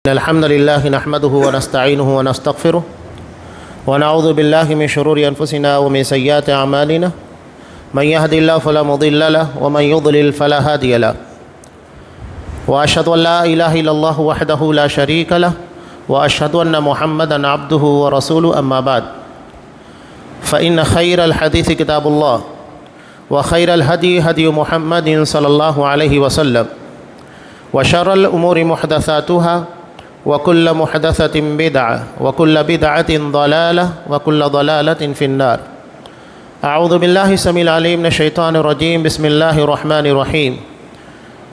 الحمد لله نحمده ونستعينه ونستغفره ونعوذ بالله من شرور أنفسنا ومن سيئات أعمالنا من يهد الله فلا مضل له ومن يضلل فلا هادي له وأشهد أن لا إله إلا الله وحده لا شريك له وأشهد أن محمدا عبده ورسوله أما بعد فإن خير الحديث كتاب الله وخير الهدي هدي محمد صلى الله عليه وسلم وشر الأمور محدثاتها وكل محدثة بدعة وكل بدعة ضلالة وكل ضلالة في النار. أعوذ بالله السميع العليم من الشيطان الرجيم. بسم الله الرحمن الرحيم.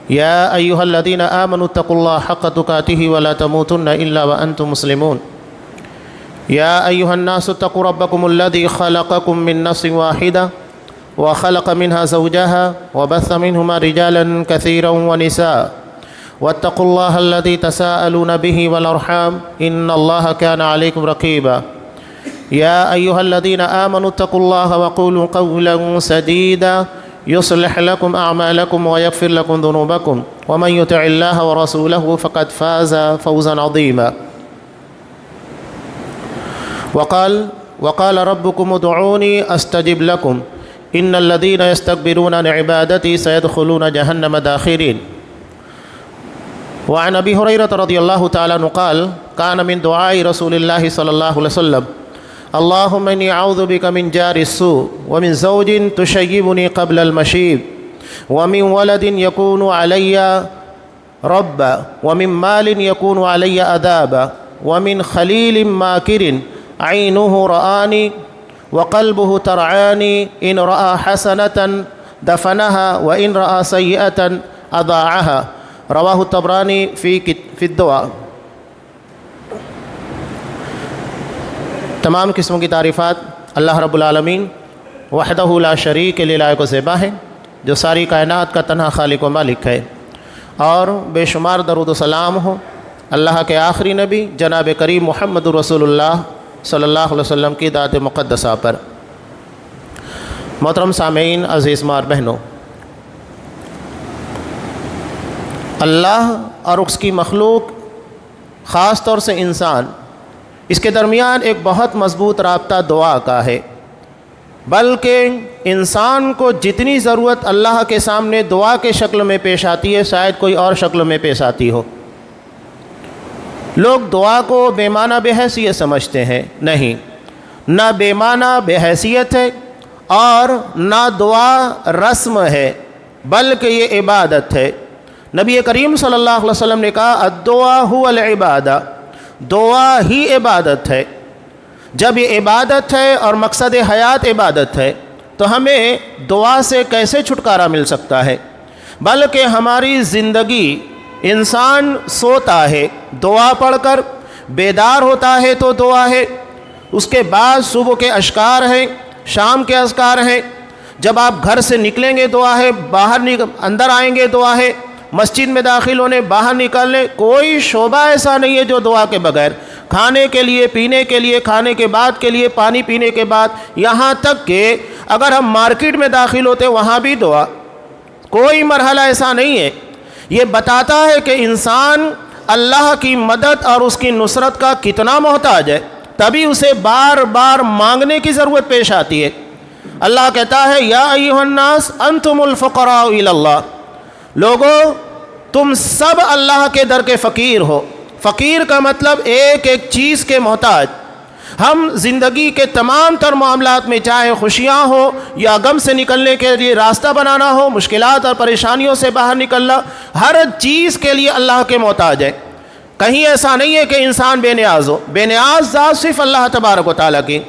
يا أيها الذين آمنوا اتقوا الله حق تقاته ولا تموتن إلا وأنتم مسلمون. يا أيها الناس اتقوا ربكم الذي خلقكم من نفس واحدة وخلق منها زوجها وبث منهما رجالا كثيرا ونساء واتقوا الله الذي تساءلون به والأرحام إن الله كان عليكم رقيبا. يا أيها الذين آمنوا اتقوا الله وقولوا قولا سديدا يصلح لكم أعمالكم ويغفر لكم ذنوبكم ومن يطع الله ورسوله فقد فاز فوزا عظيما. وقال ربكم ادعوني أستجب لكم إن الذين يستكبرون عن عبادتي سيدخلون جهنم داخرين. وعن أبي هريرة رضي الله تعالى عنه قال كان من دعاء رسول الله صلى الله عليه وسلم اللهم إني أعوذ بك من جار السوء ومن زوج تشيبني قبل المشيب ومن ولد يكون علي ربا ومن مال يكون علي أذابا ومن خليل ماكر عينه رآني وقلبه ترعاني إن رأى حسنة دفنها وإن رأى سيئة أضاعها. رواہ الطبرانی فی الدعاء. تمام قسموں کی تعریفات اللہ رب العالمین وحدہ لا شریک له لائق و زیبا ہے جو ساری کائنات کا تنہا خالق و مالک ہے، اور بے شمار درود و سلام ہو اللہ کے آخری نبی جناب کریم محمد رسول اللہ صلی اللہ علیہ وسلم کی ذات مقدسہ پر. محترم سامعین، عزیز ماں اور بہنوں، اللہ اور اس کی مخلوق، خاص طور سے انسان، اس کے درمیان ایک بہت مضبوط رابطہ دعا کا ہے، بلکہ انسان کو جتنی ضرورت اللہ کے سامنے دعا کے شکل میں پیش آتی ہے شاید کوئی اور شکل میں پیش آتی ہو. لوگ دعا کو بے معنی بے حیثیت سمجھتے ہیں. نہیں، نہ بے معنی بے حیثیت ہے اور نہ دعا رسم ہے، بلکہ یہ عبادت ہے. نبی کریم صلی اللہ علیہ وسلم نے کہا الدعاء هو العبادہ، دعا ہی عبادت ہے. جب یہ عبادت ہے اور مقصد حیات عبادت ہے تو ہمیں دعا سے کیسے چھٹکارا مل سکتا ہے؟ بلکہ ہماری زندگی، انسان سوتا ہے دعا پڑھ کر، بیدار ہوتا ہے تو دعا ہے، اس کے بعد صبح کے اذکار ہیں، شام کے اذکار ہیں، جب آپ گھر سے نکلیں گے دعا ہے، اندر آئیں گے دعا ہے، مسجد میں داخل ہونے، باہر نکلنے، کوئی شعبہ ایسا نہیں ہے جو دعا کے بغیر. کھانے کے لیے، پینے کے لیے، کھانے کے بعد کے لیے، پانی پینے کے بعد، یہاں تک کہ اگر ہم مارکیٹ میں داخل ہوتے وہاں بھی دعا. کوئی مرحلہ ایسا نہیں ہے. یہ بتاتا ہے کہ انسان اللہ کی مدد اور اس کی نصرت کا کتنا محتاج ہے، تبھی اسے بار بار مانگنے کی ضرورت پیش آتی ہے. اللہ کہتا ہے یا ایھا الناس انتم الفقراء الی اللہ، لوگو تم سب اللہ کے در کے فقیر ہو. فقیر کا مطلب ایک ایک چیز کے محتاج. ہم زندگی کے تمام تر معاملات میں، چاہے خوشیاں ہو یا غم سے نکلنے کے لیے راستہ بنانا ہو، مشکلات اور پریشانیوں سے باہر نکلنا، ہر چیز کے لیے اللہ کے محتاج ہے. کہیں ایسا نہیں ہے کہ انسان بے نیاز ہو. بے نیاز ذات صرف اللہ تبارک و تعالیٰ کی.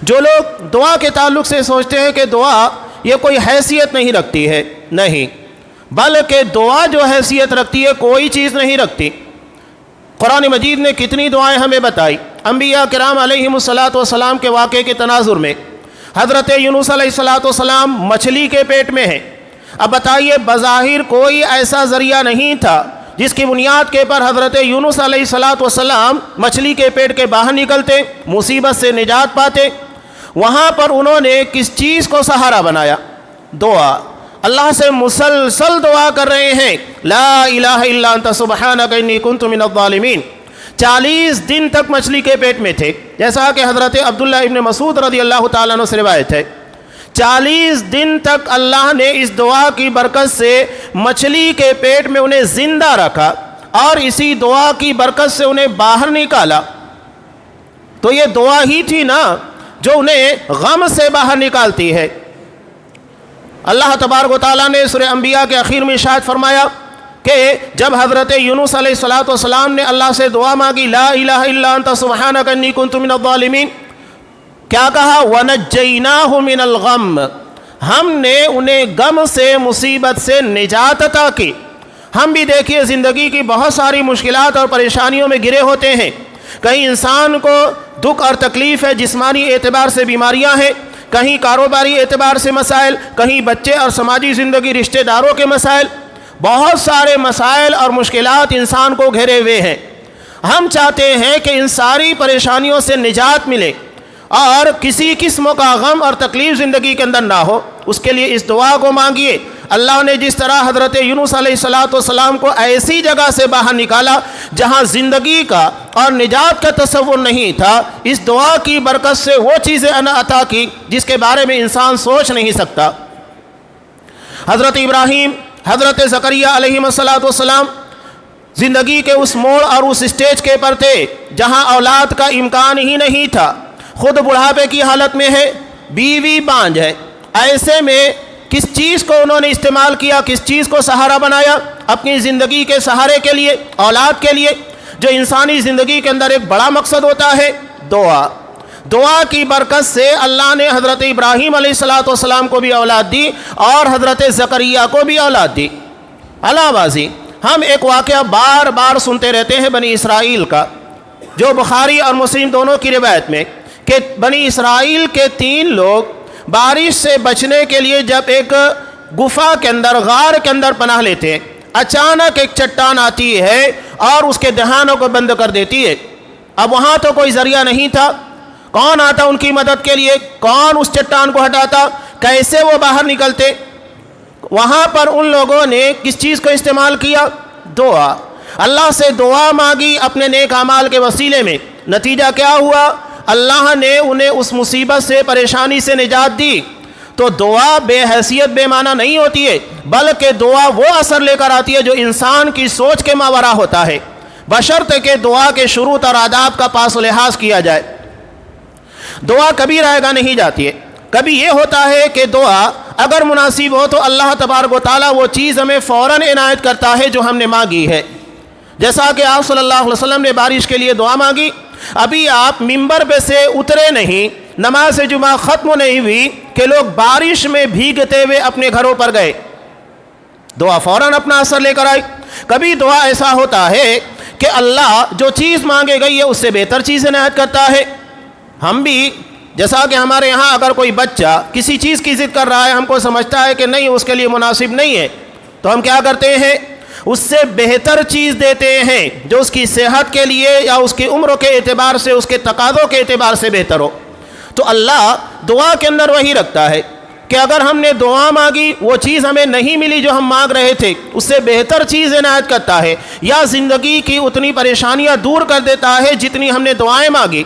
جو لوگ دعا کے تعلق سے سوچتے ہیں کہ دعا یہ کوئی حیثیت نہیں رکھتی ہے، نہیں، بلکہ دعا جو حیثیت رکھتی ہے کوئی چیز نہیں رکھتی. قرآن مجید نے کتنی دعائیں ہمیں بتائی. انبیاء کرام علیہم الصلاۃ والسلام کے واقعے کے تناظر میں حضرت یونس علیہ الصلاۃ والسلام مچھلی کے پیٹ میں ہیں. اب بتائیے، بظاہر کوئی ایسا ذریعہ نہیں تھا جس کی بنیاد کے پر حضرت یونس علیہ الصلاۃ والسلام مچھلی کے پیٹ کے باہر نکلتے، مصیبت سے نجات پاتے. وہاں پر انہوں نے کس چیز کو سہارا بنایا؟ دعا. اللہ سے مسلسل دعا کر رہے ہیں لا الہ الا انت سبحانک انی کنت من الظالمین. 40 دن تک مچھلی کے پیٹ میں تھے، جیسا کہ حضرت عبداللہ ابن مسعود رضی اللہ تعالیٰ عنہ سے روایت ہے. 40 دن تک اللہ نے اس دعا کی برکت سے مچھلی کے پیٹ میں انہیں زندہ رکھا اور اسی دعا کی برکت سے انہیں باہر نکالا. تو یہ دعا ہی تھی نا جو انہیں غم سے باہر نکالتی ہے. اللہ تبارک و تعالیٰ نے سورہ انبیاء کے اخیر میں ارشاد فرمایا کہ جب حضرت یونس علیہ السلام نے اللہ سے دعا مانگی لا الہ الا انت سبحانک انی کنت من الظالمین، کیا کہا؟ وَنَجَّيْنَاهُ مِنَ الْغَمِّ، ہم نے انہیں غم سے، مصیبت سے نجات عطا کی. ہم بھی دیکھیے زندگی کی بہت ساری مشکلات اور پریشانیوں میں گرے ہوتے ہیں. کہیں انسان کو دکھ اور تکلیف ہے، جسمانی اعتبار سے بیماریاں ہیں، کہیں کاروباری اعتبار سے مسائل، کہیں بچے اور سماجی زندگی رشتہ داروں کے مسائل. بہت سارے مسائل اور مشکلات انسان کو گھیرے ہوئے ہیں. ہم چاہتے ہیں کہ ان ساری پریشانیوں سے نجات ملے اور کسی قسم کا غم اور تکلیف زندگی کے اندر نہ ہو. اس کے لیے اس دعا کو مانگیے. اللہ نے جس طرح حضرت یونس علیہ السلام کو ایسی جگہ سے باہر نکالا جہاں زندگی کا اور نجات کا تصور نہیں تھا، اس دعا کی برکت سے وہ چیزیں عطا کی جس کے بارے میں انسان سوچ نہیں سکتا. حضرت ابراہیم، حضرت زکریا علیہ السلام زندگی کے اس موڑ اور اس اسٹیج کے پر تھے جہاں اولاد کا امکان ہی نہیں تھا. خود بڑھاپے کی حالت میں ہے، بیوی بانجھ ہے. ایسے میں کس چیز کو انہوں نے استعمال کیا، کس چیز کو سہارا بنایا؟ اپنی زندگی کے سہارے کے لیے، اولاد کے لیے، جو انسانی زندگی کے اندر ایک بڑا مقصد ہوتا ہے دعا. دعا کی برکت سے اللہ نے حضرت ابراہیم علیہ السلام کو بھی اولاد دی اور حضرت زکریا کو بھی اولاد دی. علاوہ ازیں ہم ایک واقعہ بار بار سنتے رہتے ہیں بنی اسرائیل کا، جو بخاری اور مسلم دونوں کی روایت میں، کہ بنی اسرائیل کے 3 لوگ بارش سے بچنے کے لیے جب ایک گفا کے اندر، غار کے اندر پناہ لیتے ہیں، اچانک ایک چٹان آتی ہے اور اس کے دہانوں کو بند کر دیتی ہے. اب وہاں تو کوئی ذریعہ نہیں تھا، کون آتا ان کی مدد کے لیے؟ کون اس چٹان کو ہٹاتا؟ کیسے وہ باہر نکلتے؟ وہاں پر ان لوگوں نے کس چیز کو استعمال کیا؟ دعا. اللہ سے دعا مانگی اپنے نیک اعمال کے وسیلے میں. نتیجہ کیا ہوا؟ اللہ نے انہیں اس مصیبت سے، پریشانی سے نجات دی. تو دعا بے حیثیت، بے معنی نہیں ہوتی ہے، بلکہ دعا وہ اثر لے کر آتی ہے جو انسان کی سوچ کے ماورا ہوتا ہے، بشرط کہ دعا کے شروط اور آداب کا پاس و لحاظ کیا جائے. دعا کبھی رائے گاہ نہیں جاتی ہے. کبھی یہ ہوتا ہے کہ دعا اگر مناسب ہو تو اللہ تبارک و تعالیٰ وہ چیز ہمیں فوراً عنایت کرتا ہے جو ہم نے مانگی ہے. جیسا کہ آپ صلی اللہ علیہ وسلم نے بارش کے لیے دعا مانگی، ابھی آپ ممبر پہ سے اترے نہیں، نماز جمعہ ختم نہیں ہوئی کہ لوگ بارش میں بھیگتے ہوئے اپنے گھروں پر گئے، دعا فوراً اپنا اثر لے کر آئی. کبھی دعا ایسا ہوتا ہے کہ اللہ جو چیز مانگے گئی ہے اس سے بہتر چیز عنایت کرتا ہے. ہم بھی جیسا کہ ہمارے یہاں اگر کوئی بچہ کسی چیز کی ضد کر رہا ہے، ہم کو سمجھتا ہے کہ نہیں اس کے لیے مناسب نہیں ہے، تو ہم کیا کرتے ہیں؟ اس سے بہتر چیز دیتے ہیں جو اس کی صحت کے لیے یا اس کی عمر کے اعتبار سے، اس کے تقاضوں کے اعتبار سے بہتر ہو. تو اللہ دعا کے اندر وہی رکھتا ہے کہ اگر ہم نے دعا مانگی، وہ چیز ہمیں نہیں ملی جو ہم مانگ رہے تھے، اس سے بہتر چیز عنایت کرتا ہے، یا زندگی کی اتنی پریشانیاں دور کر دیتا ہے جتنی ہم نے دعائیں مانگی.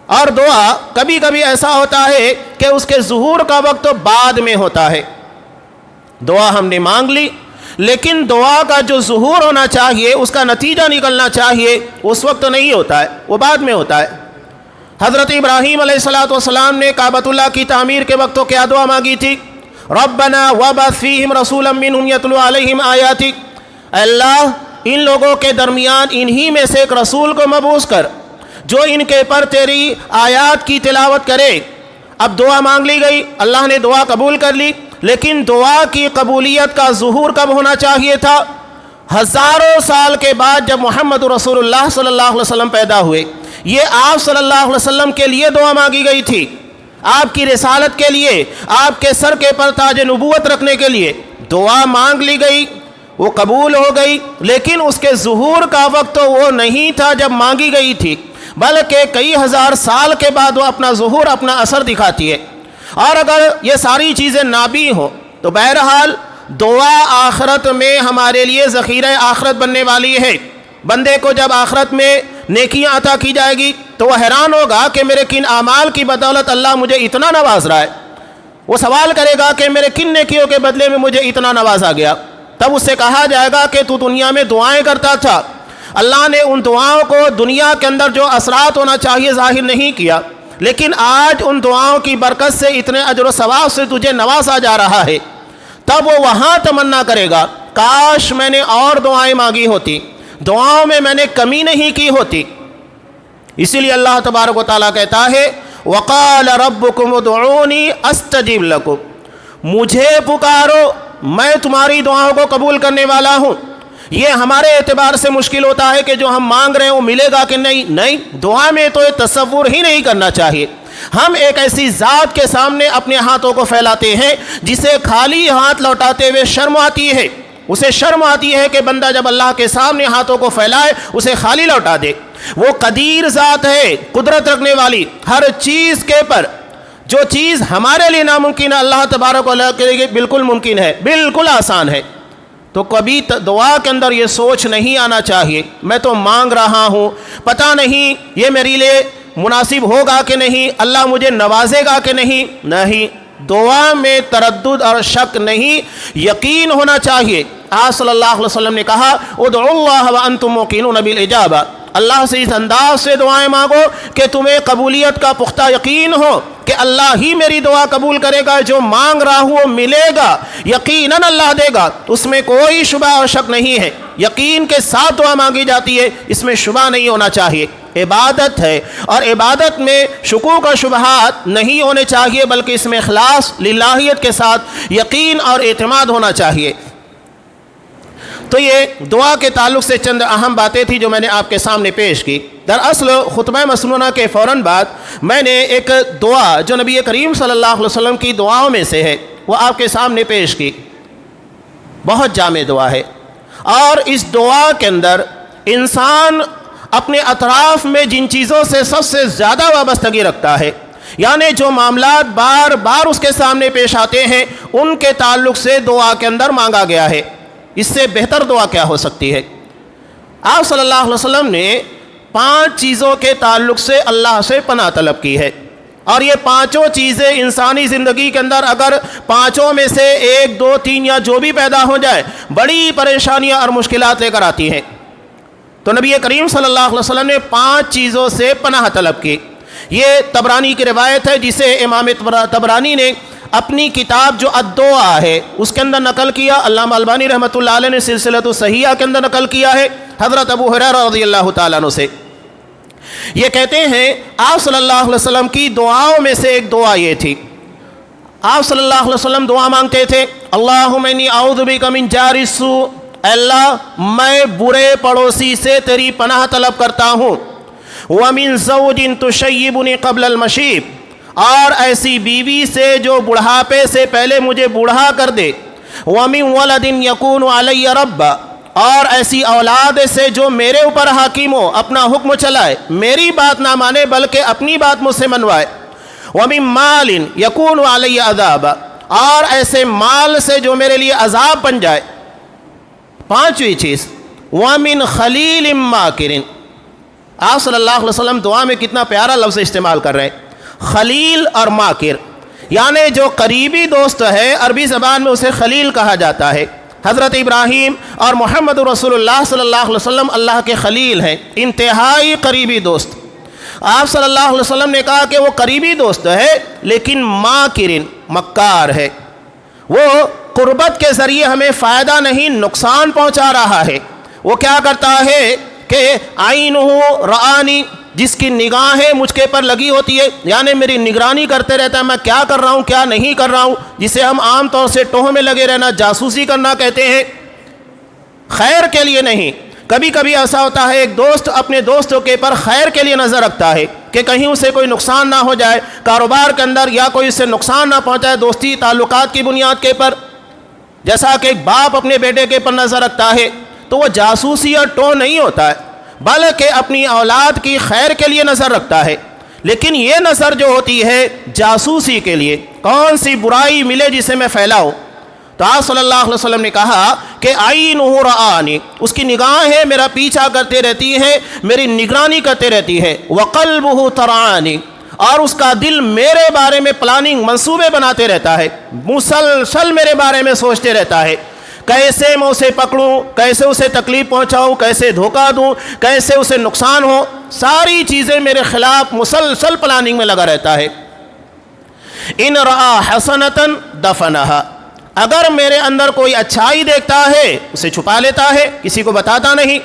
اور دعا کبھی کبھی ایسا ہوتا ہے کہ اس کے ظہور کا وقت تو بعد میں ہوتا ہے. دعا ہم نے مانگ لی، لیکن دعا کا جو ظہور ہونا چاہیے، اس کا نتیجہ نکلنا چاہیے، اس وقت نہیں ہوتا ہے، وہ بعد میں ہوتا ہے. حضرت ابراہیم علیہ السلام نے کعبۃ اللہ کی تعمیر کے وقت تو کیا دعا مانگی تھی؟ ربنا وابعث فیہم رسولا منہم یتلو علیہم آیاتک، اللہ ان لوگوں کے درمیان انہی میں سے ایک رسول کو مبعوث کر جو ان کے پر تیری آیات کی تلاوت کرے. اب دعا مانگ لی گئی، اللہ نے دعا قبول کر لی، لیکن دعا کی قبولیت کا ظہور کب ہونا چاہیے تھا؟ ہزاروں سال کے بعد جب محمد رسول اللہ صلی اللہ علیہ وسلم پیدا ہوئے. یہ آپ صلی اللہ علیہ وسلم کے لیے دعا مانگی گئی تھی، آپ کی رسالت کے لیے، آپ کے سر کے پر تاج نبوت رکھنے کے لیے دعا مانگ لی گئی، وہ قبول ہو گئی، لیکن اس کے ظہور کا وقت تو وہ نہیں تھا جب مانگی گئی تھی، بلکہ کئی ہزار سال کے بعد وہ اپنا ظہور، اپنا اثر دکھاتی ہے. اور اگر یہ ساری چیزیں نہ بھی ہوں تو بہرحال دعا آخرت میں ہمارے لیے ذخیرہ آخرت بننے والی ہے. بندے کو جب آخرت میں نیکیاں عطا کی جائے گی تو وہ حیران ہوگا کہ میرے کن اعمال کی بدولت اللہ مجھے اتنا نواز رہا ہے. وہ سوال کرے گا کہ میرے کن نیکیوں کے بدلے میں مجھے اتنا نوازا گیا. تب اس سے کہا جائے گا کہ تو دنیا میں دعائیں کرتا تھا, اللہ نے ان دعاؤں کو دنیا کے اندر جو اثرات ہونا چاہیے ظاہر نہیں کیا, لیکن آج ان دعاؤں کی برکت سے اتنے اجر و ثواب سے تجھے نوازا جا رہا ہے. تب وہ وہاں تمنا کرے گا کاش میں نے اور دعائیں مانگی ہوتی, دعاؤں میں نے کمی نہیں کی ہوتی. اسی لیے اللہ تبارک و تعالیٰ کہتا ہے وقال ربکم ادعونی استجب لکم, مجھے پکارو میں تمہاری دعاؤں کو قبول کرنے والا ہوں. یہ ہمارے اعتبار سے مشکل ہوتا ہے کہ جو ہم مانگ رہے ہیں وہ ملے گا کہ نہیں. دعا میں تو یہ تصور ہی نہیں کرنا چاہیے. ہم ایک ایسی ذات کے سامنے اپنے ہاتھوں کو پھیلاتے ہیں جسے خالی ہاتھ لوٹاتے ہوئے شرم آتی ہے. اسے شرم آتی ہے کہ بندہ جب اللہ کے سامنے ہاتھوں کو پھیلائے اسے خالی لوٹا دے. وہ قدیر ذات ہے, قدرت رکھنے والی, ہر چیز کے پر. جو چیز ہمارے لیے ناممکن ہے اللہ تبارک و تعالیٰ کے لیے بالکل ممکن ہے, بالکل آسان ہے. تو کبھی دعا کے اندر یہ سوچ نہیں آنا چاہیے میں تو مانگ رہا ہوں, پتہ نہیں یہ میرے لیے مناسب ہوگا کہ نہیں, اللہ مجھے نوازے گا کہ نہیں. دعا میں تردد اور شک نہیں, یقین ہونا چاہیے. آپ صلی اللہ علیہ وسلم نے کہا ادعوا اللہ وانتم موقنون بالاجابہ, اللہ سے اس انداز سے دعائیں مانگو کہ تمہیں قبولیت کا پختہ یقین ہو کہ اللہ ہی میری دعا قبول کرے گا, جو مانگ رہا ہوں وہ ملے گا, یقیناً اللہ دے گا, اس میں کوئی شبہ اور شک نہیں ہے. یقین کے ساتھ دعا مانگی جاتی ہے, اس میں شبہ نہیں ہونا چاہیے. عبادت ہے اور عبادت میں شکوک و شبہات نہیں ہونے چاہیے, بلکہ اس میں اخلاص للہیت کے ساتھ یقین اور اعتماد ہونا چاہیے. تو یہ دعا کے تعلق سے چند اہم باتیں تھیں جو میں نے آپ کے سامنے پیش کی. دراصل خطبہ مسنونہ کے فوراً بعد میں نے ایک دعا جو نبی کریم صلی اللہ علیہ وسلم کی دعاؤں میں سے ہے وہ آپ کے سامنے پیش کی. بہت جامع دعا ہے, اور اس دعا کے اندر انسان اپنے اطراف میں جن چیزوں سے سب سے زیادہ وابستگی رکھتا ہے, یعنی جو معاملات بار بار اس کے سامنے پیش آتے ہیں, ان کے تعلق سے دعا کے اندر مانگا گیا ہے. اس سے بہتر دعا کیا ہو سکتی ہے؟ آپ صلی اللہ علیہ وسلم نے 5 چیزوں کے تعلق سے اللہ سے پناہ طلب کی ہے, اور یہ 5 چیزیں انسانی زندگی کے اندر اگر 5 میں سے 1, 2, 3 یا جو بھی پیدا ہو جائے بڑی پریشانیاں اور مشکلات لے کر آتی ہیں. تو نبی کریم صلی اللہ علیہ وسلم نے 5 چیزوں سے پناہ طلب کی. یہ طبرانی کی روایت ہے جسے امام طبرانی نے اپنی کتاب جو الدعاء ہے اس کے اندر نقل کیا. علامہ البانی رحمۃ اللہ علیہ نے سلسلۃ الصحیحہ کے اندر نقل کیا ہے حضرت ابو ہریرہ رضی اللہ تعالیٰ عنہ سے. یہ کہتے ہیں آپ صلی اللہ علیہ وسلم کی دعاؤں میں سے ایک دعا یہ تھی. آپ صلی اللہ علیہ وسلم دعا مانگتے تھے اللہم انی اعوذ بک من جار السوء, اللہ میں برے پڑوسی سے تیری پناہ طلب کرتا ہوں. ومن زوج تشیبنی قبل المشیب, اور ایسی بیوی سے جو بڑھاپے سے پہلے مجھے بوڑھا کر دے. ومن ولد یکون علی رب, اور ایسی اولاد سے جو میرے اوپر حاکم ہو, اپنا حکم چلائے, میری بات نہ مانے بلکہ اپنی بات مجھ سے منوائے. ومن مال یکون علی عذاب, اور ایسے مال سے جو میرے لیے عذاب بن جائے. 5ویں چیز ومن خلیل ماکر, آپ صلی اللہ علیہ وسلم دعا میں کتنا پیارا لفظ استعمال کر رہے ہیں, خلیل اور ماکر, یعنی جو قریبی دوست ہے عربی زبان میں اسے خلیل کہا جاتا ہے. حضرت ابراہیم اور محمد رسول اللہ صلی اللہ علیہ وسلم اللہ کے خلیل ہیں, انتہائی قریبی دوست. آپ صلی اللہ علیہ وسلم نے کہا کہ وہ قریبی دوست ہے لیکن ماکرن, مکار ہے. وہ قربت کے ذریعے ہمیں فائدہ نہیں نقصان پہنچا رہا ہے. وہ کیا کرتا ہے کہ عینہ رآنی, جس کی نگاہیں مجھ کے پر لگی ہوتی ہے, یعنی میری نگرانی کرتے رہتا ہے میں کیا کر رہا ہوں کیا نہیں کر رہا ہوں, جسے ہم عام طور سے ٹوہ میں لگے رہنا, جاسوسی کرنا کہتے ہیں. خیر کے لیے نہیں. کبھی کبھی ایسا ہوتا ہے ایک دوست اپنے دوستوں کے پر خیر کے لیے نظر رکھتا ہے کہ کہیں اسے کوئی نقصان نہ ہو جائے کاروبار کے اندر, یا کوئی اسے نقصان نہ پہنچائے دوستی تعلقات کی بنیاد کے پر. جیسا کہ ایک باپ اپنے بیٹے کے پر نظر رکھتا ہے, تو وہ جاسوسی اور ٹو نہیں ہوتا ہے بلکہ اپنی اولاد کی خیر کے لیے نظر رکھتا ہے. لیکن یہ نظر جو ہوتی ہے جاسوسی کے لیے, کون سی برائی ملے جسے میں پھیلاؤں, تو آپ صلی اللہ علیہ وسلم نے کہا کہ عینہ رآنی، اس کی نگاہیں میرا پیچھا کرتے رہتی ہیں، میری نگرانی کرتے رہتی ہے، وقلبہ ترعانی، اور اس کا دل میرے بارے میں پلاننگ منصوبے بناتے رہتا ہے، مسلسل میرے بارے میں سوچتے رہتا ہے، کیسے میں اسے پکڑوں، کیسے اسے تکلیف پہنچاؤں، کیسے دھوکہ دوں، کیسے اسے نقصان ہو، ساری چیزیں میرے خلاف مسلسل پلاننگ میں لگا رہتا ہے۔ ان رآ حسنۃ دفنہا، اگر میرے اندر کوئی اچھائی دیکھتا ہے اسے چھپا لیتا ہے، کسی کو بتاتا نہیں۔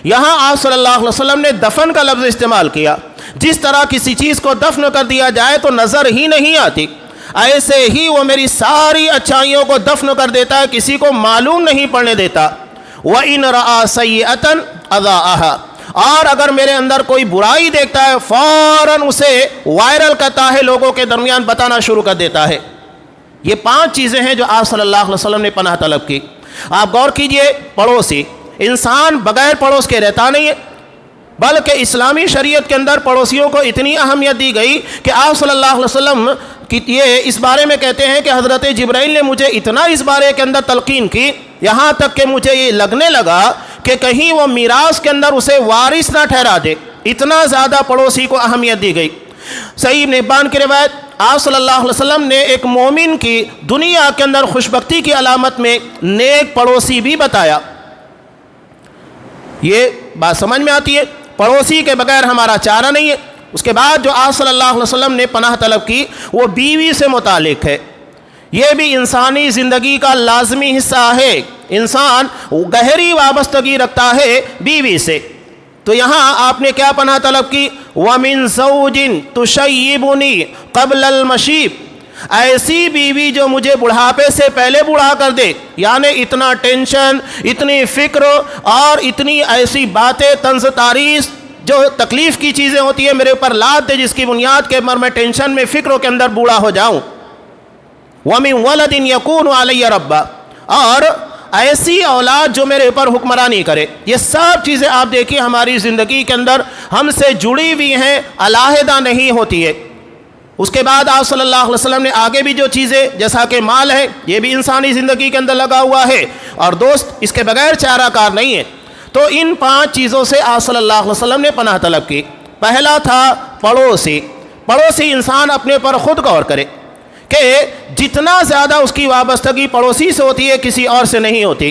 یہاں آپ صلی اللہ علیہ وسلم نے دفن کا لفظ استعمال کیا، جس طرح کسی چیز کو دفن کر دیا جائے تو نظر ہی نہیں آتی، ایسے ہی وہ میری ساری اچھائیوں کو دفن کر دیتا ہے، کسی کو معلوم نہیں پڑنے دیتا۔ وَإِنْ رَآ سَيِّئَةً أَضَاءَهَا، اور اگر میرے اندر کوئی برائی دیکھتا ہے فوراً اسے وائرل کرتا ہے، لوگوں کے درمیان بتانا شروع کر دیتا ہے۔ یہ 5 چیزیں ہیں جو آپ صلی اللہ علیہ وسلم نے پناہ طلب کی۔ آپ غور کیجئے، پڑوسی، انسان بغیر پڑوس کے رہتا نہیں ہے، بلکہ اسلامی شریعت کے اندر پڑوسیوں کو اتنی اہمیت دی گئی کہ آپ صلی اللہ علیہ وسلم یہ اس بارے میں کہتے ہیں کہ حضرت جبرائیل نے مجھے اتنا اس بارے کے اندر تلقین کی، یہاں تک کہ مجھے یہ لگنے لگا کہ کہیں وہ میراث کے اندر اسے وارث نہ ٹھہرا دے، اتنا زیادہ پڑوسی کو اہمیت دی گئی۔ صحیح ابن حبان کی روایت، آپ صلی اللہ علیہ وسلم نے ایک مومن کی دنیا کے اندر خوشبختی کی علامت میں نیک پڑوسی بھی بتایا۔ یہ بات سمجھ میں آتی ہے، پڑوسی کے بغیر ہمارا چارہ نہیں ہے۔ اس کے بعد جو آپ صلی اللہ علیہ وسلم نے پناہ طلب کی وہ بیوی سے متعلق ہے۔ یہ بھی انسانی زندگی کا لازمی حصہ ہے، انسان گہری وابستگی رکھتا ہے بیوی سے۔ تو یہاں آپ نے کیا پناہ طلب کی؟ وَمِن زَوْجٍ تُشَيِّبُنِي قَبْلَ الْمَشِيبِ، ایسی بیوی جو مجھے بڑھاپے سے پہلے بڑھا کر دے، یعنی اتنا ٹینشن، اتنی فکر اور اتنی ایسی باتیں طنز تاریخ جو تکلیف کی چیزیں ہوتی ہیں میرے اوپر لاد دے، جس کی بنیاد کے اوپر میں ٹینشن میں، فکروں کے اندر بوڑھا ہو جاؤں۔ وَمِن وَلَدٍ يَكُونُ عَلَيَّ رَبًّا، اور ایسی اولاد جو میرے اوپر حکمرانی کرے۔ یہ سب چیزیں آپ دیکھیے ہماری زندگی کے اندر ہم سے جڑی ہوئی ہیں، علیحدہ نہیں ہوتی ہے۔ اس کے بعد آپ صلی اللہ علیہ وسلم نے آگے بھی جو چیزیں جیسا کہ مال ہے، یہ بھی انسانی زندگی کے اندر لگا ہوا ہے، اور دوست اس کے بغیر چارہ کار نہیں ہے۔ تو ان 5 چیزوں سے آپ صلی اللہ علیہ وسلم نے پناہ طلب کی۔ پہلا تھا پڑوسی۔ پڑوسی انسان اپنے پر خود غور کرے کہ جتنا زیادہ اس کی وابستگی پڑوسی سے ہوتی ہے کسی اور سے نہیں ہوتی۔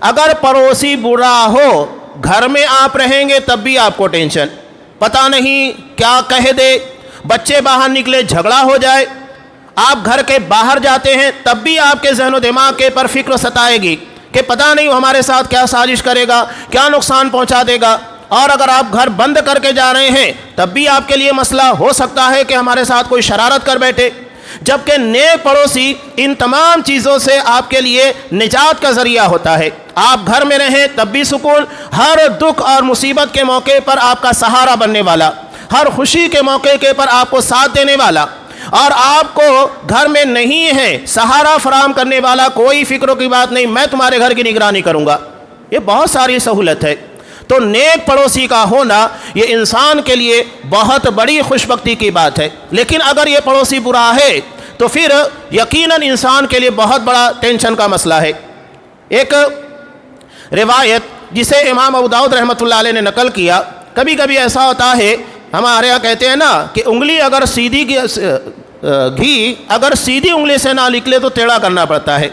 اگر پڑوسی برا ہو، گھر میں آپ رہیں گے تب بھی آپ کو ٹینشن، پتہ نہیں کیا کہہ دے، بچے باہر نکلے جھگڑا ہو جائے، آپ گھر کے باہر جاتے ہیں تب بھی آپ کے ذہن و دماغ کے پر فکر ستائے گی کہ پتہ نہیں وہ ہمارے ساتھ کیا سازش کرے گا، کیا نقصان پہنچا دے گا۔ اور اگر آپ گھر بند کر کے جا رہے ہیں تب بھی آپ کے لیے مسئلہ ہو سکتا ہے کہ ہمارے ساتھ کوئی شرارت کر بیٹھے۔ جبکہ نیک پڑوسی ان تمام چیزوں سے آپ کے لیے نجات کا ذریعہ ہوتا ہے۔ آپ گھر میں رہیں تب بھی سکون، ہر دکھ اور مصیبت کے موقع پر آپ کا سہارا بننے والا، ہر خوشی کے موقع کے پر آپ کو ساتھ دینے والا، اور آپ کو گھر میں نہیں ہے سہارا فراہم کرنے والا، کوئی فکروں کی بات نہیں، میں تمہارے گھر کی نگرانی کروں گا۔ یہ بہت ساری سہولت ہے۔ تو نیک پڑوسی کا ہونا یہ انسان کے لیے بہت بڑی خوشبختی کی بات ہے۔ لیکن اگر یہ پڑوسی برا ہے تو پھر یقیناً انسان کے لیے بہت بڑا ٹینشن کا مسئلہ ہے۔ ایک روایت جسے امام ابو داؤد رحمۃ اللہ علیہ نے نقل کیا، کبھی کبھی ایسا ہوتا ہے، ہمارے یہاں کہتے ہیں نا کہ انگلی اگر سیدھی گھی اگر سیدھی انگلی سے نہ نکلے تو ٹیڑھا کرنا پڑتا ہے۔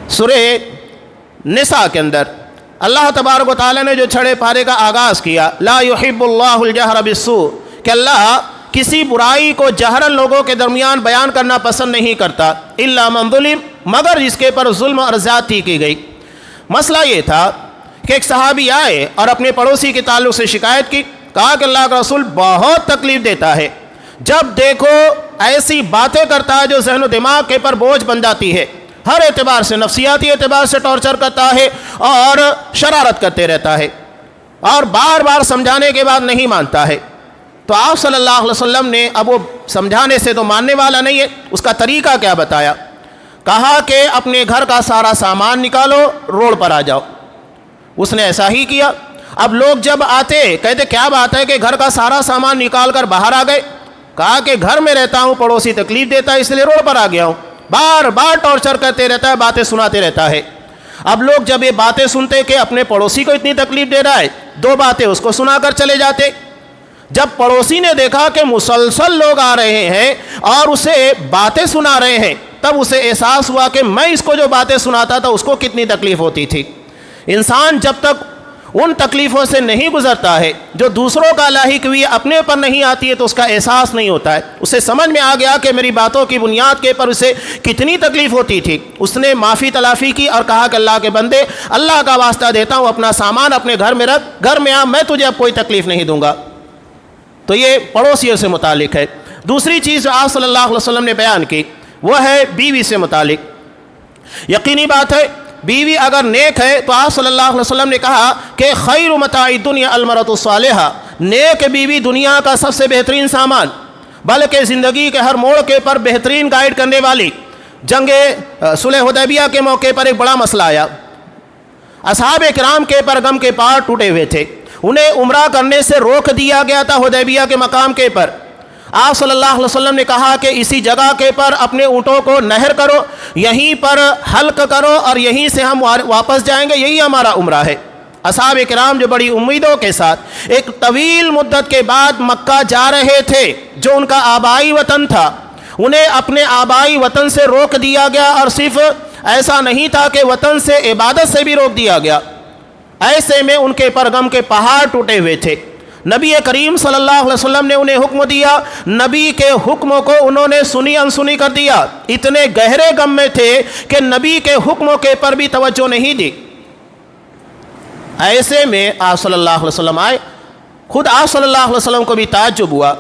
سورہ نساء کے اندر اللہ تبارک و تعالیٰ نے جو چھڑے پارے کا آغاز کیا، لا یحب اللہ الجہر بالسوء، کہ اللہ کسی برائی کو جہرن لوگوں کے درمیان بیان کرنا پسند نہیں کرتا، الا من ظلم، مگر جس کے پر ظلم اور زیادتی کی گئی۔ مسئلہ یہ تھا کہ ایک صحابی آئے اور اپنے پڑوسی کے تعلق سے شکایت کی، کہا کہ اللہ کا رسول بہت تکلیف دیتا ہے، جب دیکھو ایسی باتیں کرتا ہے جو ذہن و دماغ کے پر بوجھ بن جاتی ہے، ہر اعتبار سے، نفسیاتی اعتبار سے ٹارچر کرتا ہے اور شرارت کرتے رہتا ہے، اور بار بار سمجھانے کے بعد نہیں مانتا ہے۔ تو آپ صلی اللہ علیہ وسلم نے اب وہ سمجھانے سے تو ماننے والا نہیں ہے، اس کا طریقہ کیا بتایا؟ کہا کہ اپنے گھر کا سارا سامان نکالو، روڈ پر آ جاؤ۔ اس نے ایسا ہی کیا۔ اب لوگ جب آتے کہتے کیا بات ہے کہ گھر کا سارا سامان نکال کر باہر آ گئے؟ کہا کہ گھر میں رہتا ہوں، پڑوسی تکلیف دیتا ہے اس لیے روڈ پر آ گیا ہوں۔ بار بار ٹارچر کرتے رہتا ہے، باتیں سناتے رہتا ہے۔ اب لوگ جب یہ باتیں سنتے کہ اپنے پڑوسی کو اتنی تکلیف دے رہا ہے، دو باتیں اس کو سنا کر چلے جاتے۔ جب پڑوسی نے دیکھا کہ مسلسل لوگ آ رہے ہیں اور اسے باتیں سنا رہے ہیں، تب اسے احساس ہوا کہ میں اس کو جو باتیں سناتا تھا اس کو کتنی تکلیف ہوتی تھی۔ انسان جب تک ان تکلیفوں سے نہیں گزرتا ہے جو دوسروں کا لاحق ہوئی اپنے پر نہیں آتی ہے تو اس کا احساس نہیں ہوتا ہے۔ اسے سمجھ میں آ گیا کہ میری باتوں کی بنیاد کے پر اسے کتنی تکلیف ہوتی تھی۔ اس نے معافی تلافی کی اور کہا کہ اللہ کے بندے، اللہ کا واسطہ دیتا ہوں، اپنا سامان اپنے گھر میں رکھ، گھر میں آ، میں تجھے اب کوئی تکلیف نہیں دوں گا۔ تو یہ پڑوسیوں سے متعلق ہے۔ دوسری چیز جو آپ صلی اللہ علیہ وسلم نے بیان کی وہ ہے بیوی سے متعلق۔ یقینی بات ہے بیوی اگر نیک ہے تو آپ صلی اللہ علیہ وسلم نے کہا کہ خیر متاع الدنیا المرأۃ الصالحہ، نیک بیوی دنیا کا سب سے بہترین سامان، بلکہ زندگی کے ہر موڑ کے پر بہترین گائیڈ کرنے والی۔ جنگ صلح حدیبیہ کے موقع پر ایک بڑا مسئلہ آیا، اصحاب کرام کے پر غم کے پار ٹوٹے ہوئے تھے، انہیں عمرہ کرنے سے روک دیا گیا تھا حدیبیہ کے مقام کے پر۔ آپ صلی اللہ علیہ وسلم نے کہا کہ اسی جگہ کے پر اپنے اونٹوں کو نہر کرو، یہیں پر حلق کرو اور یہیں سے ہم واپس جائیں گے، یہی ہمارا عمرہ ہے۔ اصحاب کرام جو بڑی امیدوں کے ساتھ ایک طویل مدت کے بعد مکہ جا رہے تھے، جو ان کا آبائی وطن تھا، انہیں اپنے آبائی وطن سے روک دیا گیا، اور صرف ایسا نہیں تھا کہ وطن سے، عبادت سے بھی روک دیا گیا۔ ایسے میں ان کے پر غم کے پہاڑ ٹوٹے ہوئے تھے۔ نبی کریم صلی اللہ علیہ وسلم نے انہیں حکم دیا، نبی کے حکموں کو انہوں نے سنی انسنی کر دیا، اتنے گہرے غم میں تھے کہ نبی کے حکموں کے پر بھی توجہ نہیں دی۔ ایسے میں آپ صلی اللہ علیہ وسلم آئے، خود آپ صلی اللہ علیہ وسلم کو بھی تعجب ہوا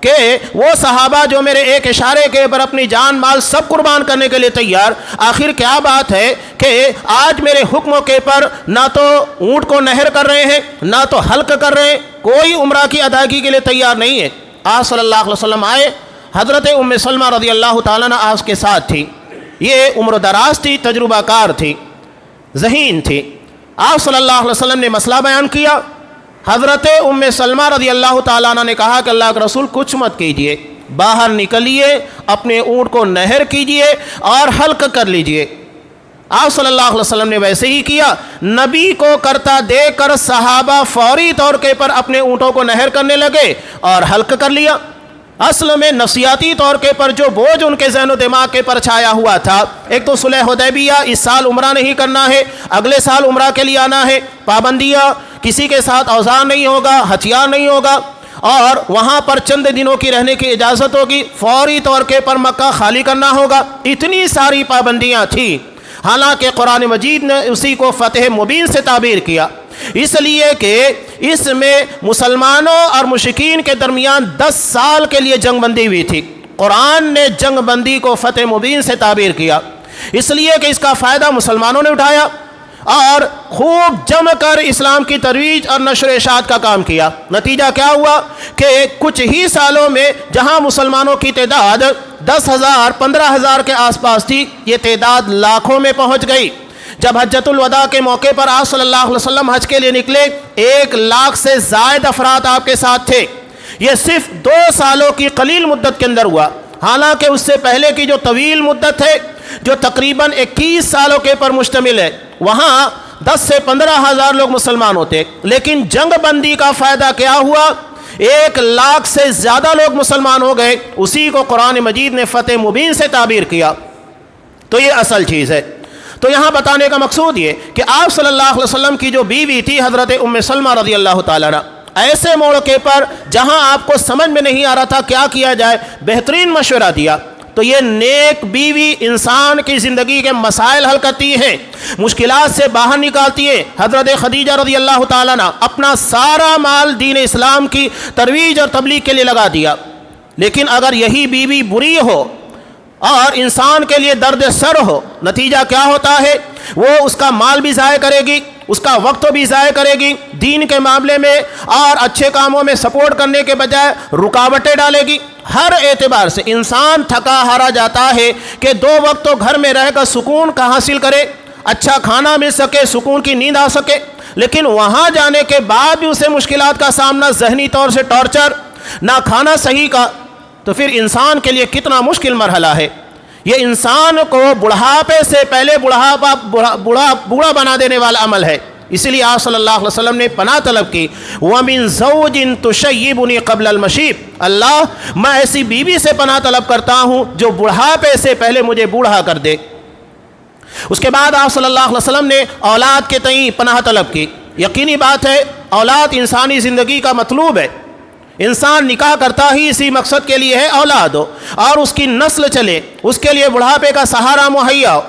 کہ وہ صحابہ جو میرے ایک اشارے کے پر اپنی جان مال سب قربان کرنے کے لیے تیار، آخر کیا بات ہے کہ آج میرے حکموں کے پر نہ تو اونٹ کو نہر کر رہے ہیں، نہ تو حلق کر رہے ہیں، کوئی عمرہ کی ادائیگی کے لیے تیار نہیں ہے۔ آپ صلی اللہ علیہ وسلم آئے، حضرت ام سلمہ رضی اللہ تعالیٰ عنہ آپ کے ساتھ تھی، یہ عمر دراز تھی، تجربہ کار تھی، ذہین تھی۔ آپ صلی اللہ علیہ وسلم نے مسئلہ بیان کیا۔ حضرت ام سلمہ رضی اللہ تعالیٰ عنہ نے کہا کہ اللہ کے رسول کچھ مت کیجئے، باہر نکلیے، اپنے اونٹ کو نہر کیجئے اور حلق کر لیجئے۔ آپ صلی اللہ علیہ وسلم نے ویسے ہی کیا۔ نبی کو کرتا دیکھ کر صحابہ فوری طور کے پر اپنے اونٹوں کو نہر کرنے لگے اور حلق کر لیا۔ اصل میں نفسیاتی طور کے پر جو بوجھ ان کے ذہن و دماغ کے پر چھایا ہوا تھا، ایک تو صلح حدیبیہ، اس سال عمرہ نہیں کرنا ہے، اگلے سال عمرہ کے لیے آنا ہے، پابندیاں، کسی کے ساتھ اوزار نہیں ہوگا، ہتھیار نہیں ہوگا، اور وہاں پر چند دنوں کی رہنے کی اجازت ہوگی، فوری طور کے پر مکہ خالی کرنا ہوگا، اتنی ساری پابندیاں تھیں۔ حالانکہ قرآن مجید نے اسی کو فتح مبین سے تعبیر کیا، اس لیے کہ اس میں مسلمانوں اور مشرکین کے درمیان 10 سال کے لیے جنگ بندی ہوئی تھی۔ قرآن نے جنگ بندی کو فتح مبین سے تعبیر کیا، اس لیے کہ اس کا فائدہ مسلمانوں نے اٹھایا اور خوب جم کر اسلام کی ترویج اور نشر و اشاعت کا کام کیا۔ نتیجہ کیا ہوا کہ کچھ ہی سالوں میں جہاں مسلمانوں کی تعداد 10,000 15,000 کے آس پاس تھی، یہ تعداد لاکھوں میں پہنچ گئی۔ جب حجۃ الوداع کے موقع پر آپ صلی اللہ علیہ وسلم حج کے لیے نکلے، 1 لاکھ سے زائد افراد آپ کے ساتھ تھے۔ یہ صرف 2 سالوں کی قلیل مدت کے اندر ہوا، حالانکہ اس سے پہلے کی جو طویل مدت ہے، جو تقریباً 21 سالوں کے پر مشتمل ہے، وہاں 10 سے 15,000 لوگ مسلمان ہوتے، لیکن جنگ بندی کا فائدہ کیا ہوا؟ 1 لاکھ سے زیادہ لوگ مسلمان ہو گئے۔ اسی کو قرآن مجید نے فتح مبین سے تعبیر کیا۔ تو یہ اصل چیز ہے۔ تو یہاں بتانے کا مقصود یہ کہ آپ صلی اللہ علیہ وسلم کی جو بیوی تھی حضرت ام سلمہ رضی اللہ تعالیٰ عنہ، ایسے موقع پر جہاں آپ کو سمجھ میں نہیں آ رہا تھا کیا کیا جائے، بہترین مشورہ دیا۔ تو یہ نیک بیوی انسان کی زندگی کے مسائل حل کرتی ہیں، مشکلات سے باہر نکالتی ہے۔ حضرت خدیجہ رضی اللہ تعالیٰ عنہ اپنا سارا مال دین اسلام کی ترویج اور تبلیغ کے لیے لگا دیا، لیکن اگر یہی بیوی بری ہو اور انسان کے لیے درد سر ہو، نتیجہ کیا ہوتا ہے؟ وہ اس کا مال بھی ضائع کرے گی، اس کا وقت بھی ضائع کرے گی، دین کے معاملے میں اور اچھے کاموں میں سپورٹ کرنے کے بجائے رکاوٹیں ڈالے گی۔ ہر اعتبار سے انسان تھکا ہارا جاتا ہے کہ 2 وقت تو گھر میں رہ کر سکون کا حاصل کرے، اچھا کھانا مل سکے، سکون کی نیند آ سکے، لیکن وہاں جانے کے بعد بھی اسے مشکلات کا سامنا، ذہنی طور سے ٹارچر، نہ کھانا صحیح کا، تو پھر انسان کے لیے کتنا مشکل مرحلہ ہے۔ یہ انسان کو بڑھاپے سے پہلے بوڑھا بنا دینے والا عمل ہے. اسی لیے آپ صلی اللہ علیہ وسلم نے پناہ طلب کی وَمِن زَوْجٍ تُشَيِّبُنِي قَبْلَ الْمَشِيبِ، اللہ میں ایسی بیوی سے پناہ طلب کرتا ہوں جو بڑھاپے سے پہلے مجھے بوڑھا کر دے. اس کے بعد آپ صلی اللہ علیہ وسلم نے اولاد کے تئیں پناہ طلب کی. یقینی بات ہے اولاد انسانی زندگی کا مطلوب ہے. انسان نکاح کرتا ہی اسی مقصد کے لیے ہے اولاد ہو اور اس کی نسل چلے، اس کے لیے بڑھاپے کا سہارا مہیا ہو.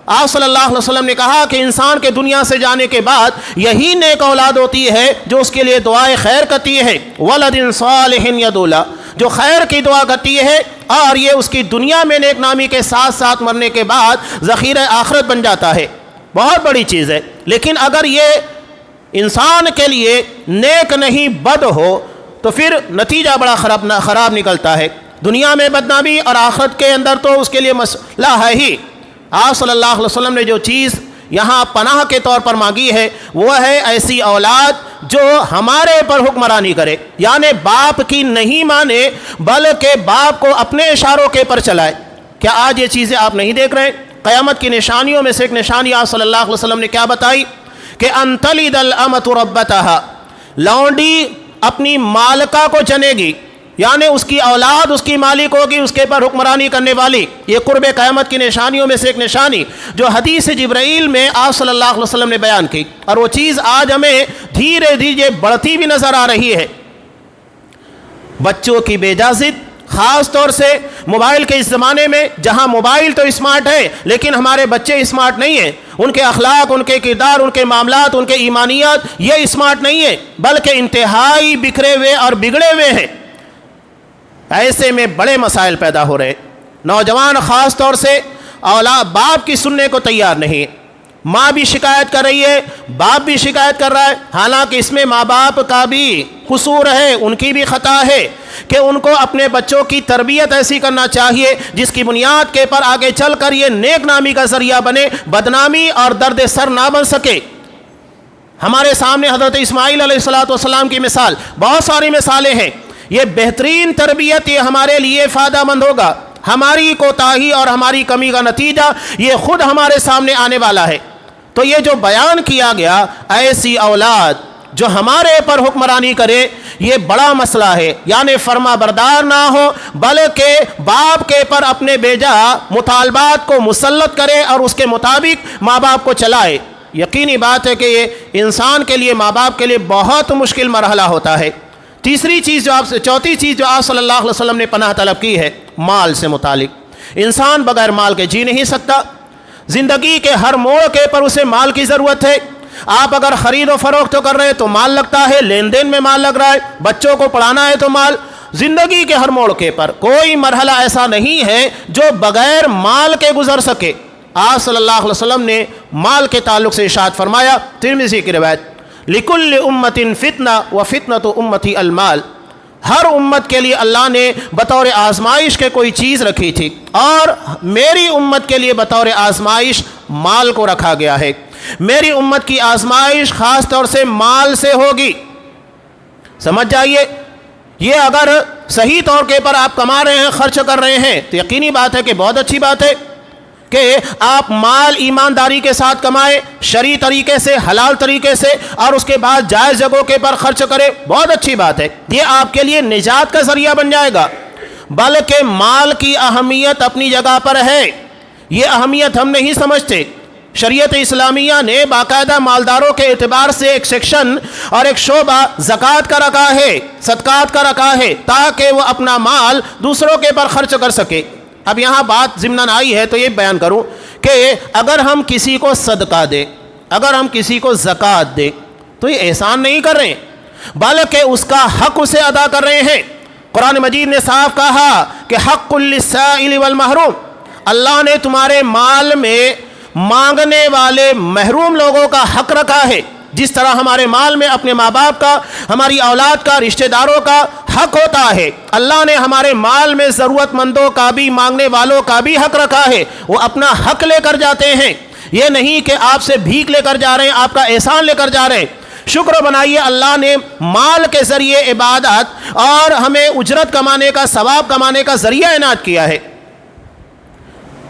آپ صلی اللہ علیہ وسلم نے کہا کہ انسان کے دنیا سے جانے کے بعد یہی نیک اولاد ہوتی ہے جو اس کے لیے دعائے خیر کرتی ہے. وَلَدٍ صَالِحٍ يَدْعُو لَهُ، جو خیر کی دعا کرتی ہے اور یہ اس کی دنیا میں نیک نامی کے ساتھ ساتھ مرنے کے بعد ذخیرہ آخرت بن جاتا ہے. بہت بڑی چیز ہے. لیکن اگر یہ انسان کے لیے نیک نہیں بد ہو تو پھر نتیجہ بڑا خراب نکلتا ہے. دنیا میں بدنامی اور آخرت کے اندر تو اس کے لیے مسئلہ ہے ہی. آپ صلی اللہ علیہ وسلم نے جو چیز یہاں پناہ کے طور پر مانگی ہے وہ ہے ایسی اولاد جو ہمارے پر حکمرانی کرے، یعنی باپ کی نہیں مانے بلکہ باپ کو اپنے اشاروں کے پر چلائے. کیا آج یہ چیزیں آپ نہیں دیکھ رہے؟ قیامت کی نشانیوں میں سے ایک نشانی آپ صلی اللہ علیہ وسلم نے کیا بتائی کہ ان تلد الامۃ ربتہا، لونڈی اپنی مالکہ کو جنے گی، یعنی اس کی اولاد اس کی مالک ہوگی، اس کے پر حکمرانی کرنے والی. یہ قرب قیامت کی نشانیوں میں سے ایک نشانی جو حدیث جبرائیل میں آپ صلی اللہ علیہ وسلم نے بیان کی، اور وہ چیز آج ہمیں دھیرے دھیرے بڑھتی بھی نظر آ رہی ہے. بچوں کی بے اجازت، خاص طور سے موبائل کے اس زمانے میں جہاں موبائل تو اسمارٹ ہے لیکن ہمارے بچے اسمارٹ نہیں ہیں. ان کے اخلاق، ان کے کردار، ان کے معاملات، ان کے ایمانیات یہ اسمارٹ نہیں ہیں بلکہ انتہائی بکھرے ہوئے اور بگڑے ہوئے ہیں. ایسے میں بڑے مسائل پیدا ہو رہے. نوجوان خاص طور سے اولاد باپ کی سننے کو تیار نہیں. ماں بھی شکایت کر رہی ہے، باپ بھی شکایت کر رہا ہے، حالانکہ اس میں ماں باپ کا بھی قصور ہے، ان کی بھی خطا ہے کہ ان کو اپنے بچوں کی تربیت ایسی کرنا چاہیے جس کی بنیاد کے پر آگے چل کر یہ نیک نامی کا ذریعہ بنے، بدنامی اور درد سر نہ بن سکے. ہمارے سامنے حضرت اسماعیل علیہ السلام کی مثال، بہت ساری مثالیں ہیں. یہ بہترین تربیت یہ ہمارے لیے فائدہ مند ہوگا. ہماری کوتاہی اور ہماری کمی کا نتیجہ یہ خود ہمارے سامنے آنے والا ہے. تو یہ جو بیان کیا گیا ایسی اولاد جو ہمارے پر حکمرانی کرے یہ بڑا مسئلہ ہے، یعنی فرما بردار نہ ہو بلکہ باپ کے پر اپنے بیجا مطالبات کو مسلط کرے اور اس کے مطابق ماں باپ کو چلائے. یقینی بات ہے کہ یہ انسان کے لیے، ماں باپ کے لیے بہت مشکل مرحلہ ہوتا ہے. چوتھی چیز جو آپ صلی اللہ علیہ وسلم نے پناہ طلب کی ہے مال سے متعلق. انسان بغیر مال کے جی نہیں سکتا. زندگی کے ہر موڑ کے پر اسے مال کی ضرورت ہے. آپ اگر خرید و فروخت کر رہے ہیں تو مال لگتا ہے، لین دین میں مال لگ رہا ہے، بچوں کو پڑھانا ہے تو مال. زندگی کے ہر موڑ کے پر کوئی مرحلہ ایسا نہیں ہے جو بغیر مال کے گزر سکے. آپ صلی اللہ علیہ وسلم نے مال کے تعلق سے ارشاد فرمایا، ترمذی کی روایت، لِكُلِّ أُمَّةٍ فِتْنَةٌ وَفِتْنَةُ أُمَّتِي الْمَالِ. ہر امت کے لیے اللہ نے بطور آزمائش کے کوئی چیز رکھی تھی اور میری امت کے لیے بطور آزمائش مال کو رکھا گیا ہے. میری امت کی آزمائش خاص طور سے مال سے ہوگی. سمجھ جائیے، یہ اگر صحیح طور کے پر آپ کما رہے ہیں، خرچ کر رہے ہیں تو یقینی بات ہے کہ بہت اچھی بات ہے کہ آپ مال ایمانداری کے ساتھ کمائیں، شرعی طریقے سے، حلال طریقے سے، اور اس کے بعد جائز جگہوں کے پر خرچ کریں. بہت اچھی بات ہے، یہ آپ کے لیے نجات کا ذریعہ بن جائے گا. بلکہ مال کی اہمیت اپنی جگہ پر ہے، یہ اہمیت ہم نہیں سمجھتے. شریعت اسلامیہ نے باقاعدہ مالداروں کے اعتبار سے ایک سیکشن اور ایک شعبہ زکوٰۃ کا رکھا ہے، صدقات کا رکھا ہے، تاکہ وہ اپنا مال دوسروں کے پر خرچ کر سکے. اب یہاں بات ضمناً آئی ہے تو یہ بیان کروں کہ اگر ہم کسی کو صدقہ دیں، اگر ہم کسی کو زکوٰۃ دیں تو یہ احسان نہیں کر رہے ہیں بلکہ اس کا حق اسے ادا کر رہے ہیں. قرآن مجید نے صاف کہا کہ حق للسائل والمحروم. اللہ نے تمہارے مال میں مانگنے والے محروم لوگوں کا حق رکھا ہے. جس طرح ہمارے مال میں اپنے ماں باپ کا، ہماری اولاد کا، رشتہ داروں کا حق ہوتا ہے، اللہ نے ہمارے مال میں ضرورت مندوں کا بھی، مانگنے والوں کا بھی حق رکھا ہے. وہ اپنا حق لے کر جاتے ہیں، یہ نہیں کہ آپ سے بھیک لے کر جا رہے ہیں، آپ کا احسان لے کر جا رہے ہیں. شکر بنائیے اللہ نے مال کے ذریعے عبادت اور ہمیں اجرت کمانے کا، ثواب کمانے کا ذریعہ عنایت کیا ہے.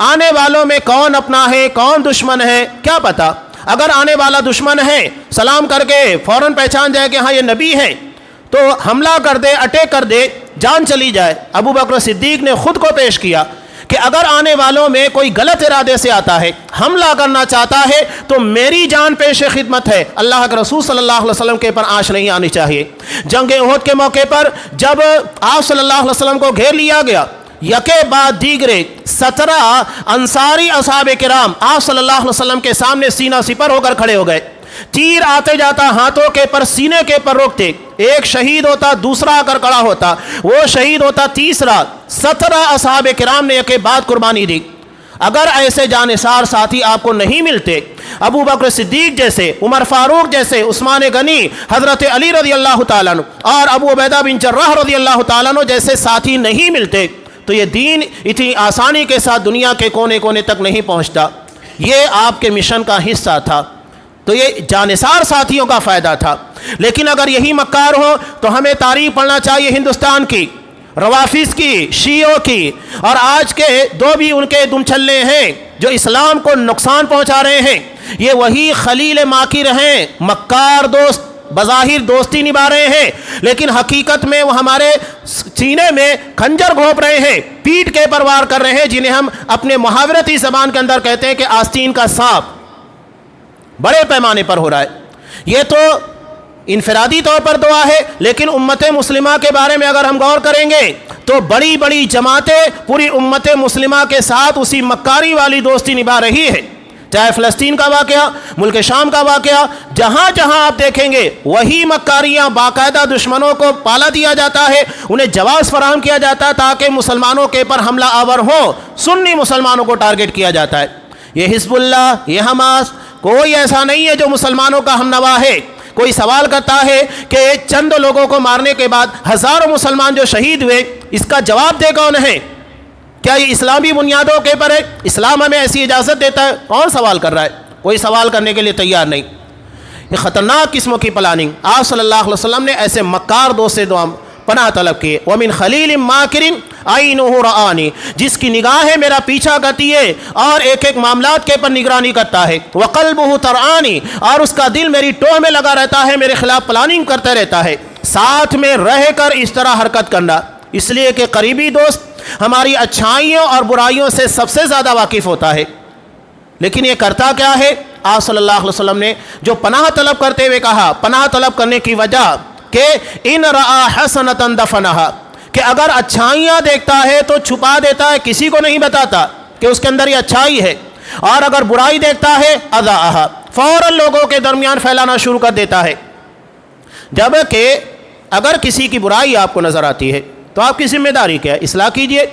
آنے والوں میں کون اپنا ہے کون دشمن ہے کیا پتہ. اگر آنے والا دشمن ہے سلام کر کے فوراً پہچان جائے کہ ہاں یہ نبی ہے تو حملہ کر دے, اٹیک کر دے, جان چلی جائے. ابو بکر صدیق نے خود کو پیش کیا کہ اگر آنے والوں میں کوئی غلط ارادے سے آتا ہے, حملہ کرنا چاہتا ہے تو میری جان پیش خدمت ہے. اللہ کے رسول صلی اللہ علیہ وسلم کے پر آنچ نہیں آنی چاہیے. جنگ احد کے موقع پر جب آپ صلی اللہ علیہ وسلم کو گھیر لیا گیا, یکے بعد دیگرے 17 انصاری اصحاب کرام آپ صلی اللہ علیہ وسلم کے سامنے سینہ سپر ہو کر کھڑے ہو گئے. تیر آتے جاتا ہاتھوں کے پر سینے کے پر روکتے. ایک شہید ہوتا, دوسرا آ کر کھڑا ہوتا, وہ شہید ہوتا, تیسرا. 17 اصحاب کرام نے یکے بعد قربانی دی. اگر ایسے جانثار ساتھی آپ کو نہیں ملتے, ابو بکر صدیق جیسے, عمر فاروق جیسے, عثمان غنی, حضرت علی رضی اللہ تعالیٰ عنہ اور ابو عبیدہ بن جراح رضی اللہ تعالیٰ عنہ جیسے ساتھی نہیں ملتے تو یہ دین اتنی آسانی کے ساتھ دنیا کے کونے کونے تک نہیں پہنچتا. یہ آپ کے مشن کا حصہ تھا. تو یہ جانثار ساتھیوں کا فائدہ تھا. لیکن اگر یہی مکار ہو تو ہمیں تاریخ پڑھنا چاہیے ہندوستان کی, روافظ کی, شیعوں کی, اور آج کے دو بھی ان کے دم چھلے ہیں جو اسلام کو نقصان پہنچا رہے ہیں. یہ وہی خلیل ماکر ہیں, مکار دوست, بظاہر دوستی نبھا رہے ہیں لیکن حقیقت میں وہ ہمارے سینے میں خنجر گھونپ رہے ہیں, پیٹ کے پر وار کر رہے ہیں, جنہیں ہم اپنے محاورتی زبان کے اندر کہتے ہیں کہ آستین کا سانپ. بڑے پیمانے پر ہو رہا ہے. یہ تو انفرادی طور پر دعا ہے, لیکن امت مسلمہ کے بارے میں اگر ہم غور کریں گے تو بڑی بڑی جماعتیں پوری امت مسلمہ کے ساتھ اسی مکاری والی دوستی نبھا رہی ہے. چاہے فلسطین کا واقعہ, ملک شام کا واقعہ, جہاں جہاں آپ دیکھیں گے وہی مکاریاں باقاعدہ دشمنوں کو پالا دیا جاتا ہے, انہیں جواز فراہم کیا جاتا ہے تاکہ مسلمانوں کے پر حملہ آور ہو. سنی مسلمانوں کو ٹارگٹ کیا جاتا ہے. یہ حزب اللہ, یہ حماس, کوئی ایسا نہیں ہے جو مسلمانوں کا ہم نوا ہے. کوئی سوال کرتا ہے کہ چند لوگوں کو مارنے کے بعد ہزاروں مسلمان جو شہید ہوئے, اس کا جواب دے کون ہے؟ کیا یہ اسلامی بنیادوں کے پر ہے؟ اسلام ہمیں ایسی اجازت دیتا ہے؟ کون سوال کر رہا ہے؟ کوئی سوال کرنے کے لیے تیار نہیں. یہ خطرناک قسموں کی پلاننگ. آپ صلی اللہ علیہ وسلم نے ایسے مکار دوست سے پناہ طلب کی. وَمِنْ خَلِيلٍ مَاكِرٍ عَيْنُهُ رَآنِ, جس کی نگاہیں میرا پیچھا کرتی ہے اور ایک ایک معاملات کے پر نگرانی کرتا ہے. وَقَلْبُهُ تَرْعَانِ, اور اس کا دل میری ٹوہ میں لگا رہتا ہے, میرے خلاف پلاننگ کرتا رہتا ہے. ساتھ میں رہ کر اس طرح حرکت کرنا, اس لیے کہ قریبی دوست ہماری اچھائیوں اور برائیوں سے سب سے زیادہ واقف ہوتا ہے. لیکن یہ کرتا کیا ہے؟ آپ صلی اللہ علیہ وسلم نے جو پناہ طلب کرتے ہوئے کہا, پناہ طلب کرنے کی وجہ کہ ان رآ حسنۃ دفنہا, کہ اگر اچھائیاں دیکھتا ہے تو چھپا دیتا ہے, کسی کو نہیں بتاتا کہ اس کے اندر یہ اچھائی ہے, اور اگر برائی دیکھتا ہے اذاہا, فوراً لوگوں کے درمیان پھیلانا شروع کر دیتا ہے. جبکہ اگر کسی کی برائی آپ کو نظر آتی ہے تو آپ کی ذمہ داری کیا ہے؟ اصلاح کیجئے.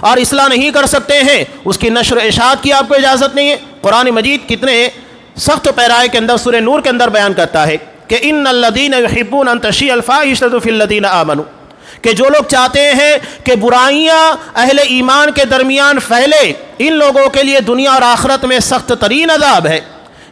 اور اصلاح نہیں کر سکتے ہیں اس کی نشر و اشاعت کی آپ کو اجازت نہیں ہے. قرآن مجید کتنے سخت پیرائے کے اندر سورہ نور کے اندر بیان کرتا ہے کہ ان الذین یحبون ان تشیع الفاحشۃ فی الذین آمنوا, کہ جو لوگ چاہتے ہیں کہ برائیاں اہل ایمان کے درمیان پھیلے, ان لوگوں کے لیے دنیا اور آخرت میں سخت ترین عذاب ہے.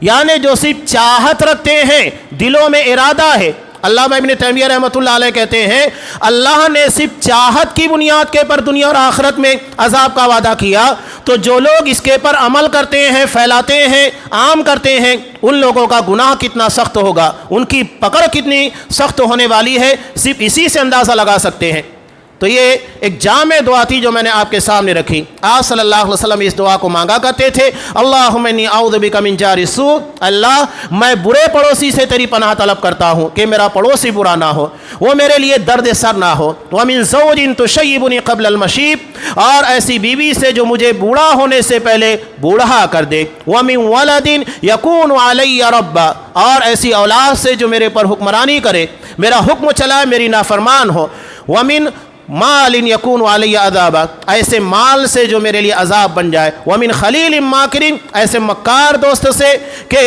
یعنی جو صرف چاہت رکھتے ہیں, دلوں میں ارادہ ہے. علامہ ابن تیمیہ رحمۃ اللہ علیہ کہتے ہیں اللہ نے صرف چاہت کی بنیاد کے پر دنیا اور آخرت میں عذاب کا وعدہ کیا, تو جو لوگ اس کے پر عمل کرتے ہیں, پھیلاتے ہیں, عام کرتے ہیں, ان لوگوں کا گناہ کتنا سخت ہوگا, ان کی پکڑ کتنی سخت ہونے والی ہے, صرف اسی سے اندازہ لگا سکتے ہیں. تو یہ ایک جامع دعا تھی جو میں نے آپ کے سامنے رکھی. آپ صلی اللہ علیہ وسلم اس دعا کو مانگا کرتے تھے, اللہم انی اعوذ بک من جار السوء, اللہ میں برے پڑوسی سے تیری پناہ طلب کرتا ہوں کہ میرا پڑوسی برا نہ ہو, وہ میرے لیے درد سر نہ ہو. ومن زوج تشیبنی قبل المشیب, اور ایسی بیوی سے جو مجھے بوڑھا ہونے سے پہلے بوڑھا کر دے. ومن ولد یکون علی ربا, اور ایسی اولاد سے جو میرے پر حکمرانی کرے, میرا حکم چلائے, میری نافرمان ہو. ومن مال یکون علی عذاب, ایسے مال سے جو میرے لیے عذاب بن جائے. ومن خلیل ماکر, ایسے مکار دوست سے کہ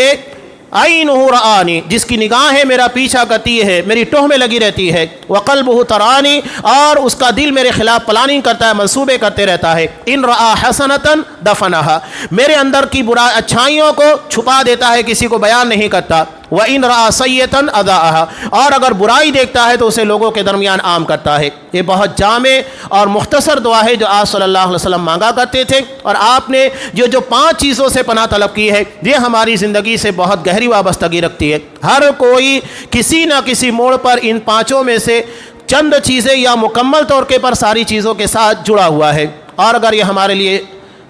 عینہ رآنی, جس کی نگاہیں میرا پیچھا کرتی ہے, میری ٹوہ میں لگی رہتی ہے. وقلبہ ترانی, اور اس کا دل میرے خلاف پلاننگ کرتا ہے, منصوبے کرتے رہتا ہے. ان رآ حسنۃ دفنہا, میرے اندر کی اچھائیوں کو چھپا دیتا ہے, کسی کو بیان نہیں کرتا. و ان رأى سیئۃ اضاءھا، اور اگر برائی دیکھتا ہے تو اسے لوگوں کے درمیان عام کرتا ہے۔ یہ بہت جامع اور مختصر دعا ہے جو آپ صلی اللہ علیہ وسلم مانگا کرتے تھے، اور آپ نے جو 5 چیزوں سے پناہ طلب کی ہے یہ ہماری زندگی سے بہت گہری وابستگی رکھتی ہے۔ ہر کوئی کسی نہ کسی موڑ پر ان 5 میں سے چند چیزیں یا مکمل طور پر ساری چیزوں کے ساتھ جڑا ہوا ہے، اور اگر یہ ہمارے لیے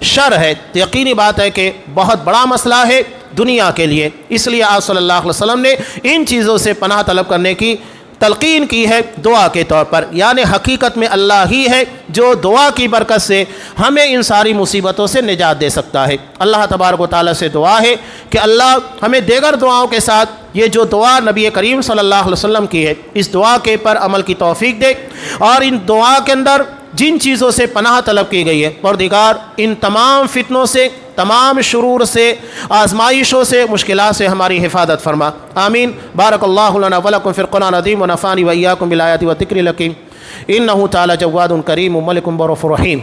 شر ہے تو یقینی بات ہے کہ بہت بڑا مسئلہ ہے دنیا کے لیے۔ اس لیے آپ صلی اللہ علیہ وسلم نے ان چیزوں سے پناہ طلب کرنے کی تلقین کی ہے دعا کے طور پر، یعنی حقیقت میں اللہ ہی ہے جو دعا کی برکت سے ہمیں ان ساری مصیبتوں سے نجات دے سکتا ہے۔ اللہ تبارک و تعالیٰ سے دعا ہے کہ اللہ ہمیں دیگر دعاؤں کے ساتھ یہ جو دعا نبی کریم صلی اللہ علیہ وسلم کی ہے اس دعا کے پر عمل کی توفیق دے، اور ان دعا کے اندر جن چیزوں سے پناہ طلب کی گئی ہے پروردگار ان تمام فتنوں سے، تمام شرور سے، آزمائشوں سے، مشکلات سے ہماری حفاظت فرما، آمین۔ بارک اللہ لنا ولکم فی القرآن العظیم ونفعنی وإیاکم بالآیات والذکر الحکیم، انہ تعالی جواد کریم ملک برؤوف رحیم۔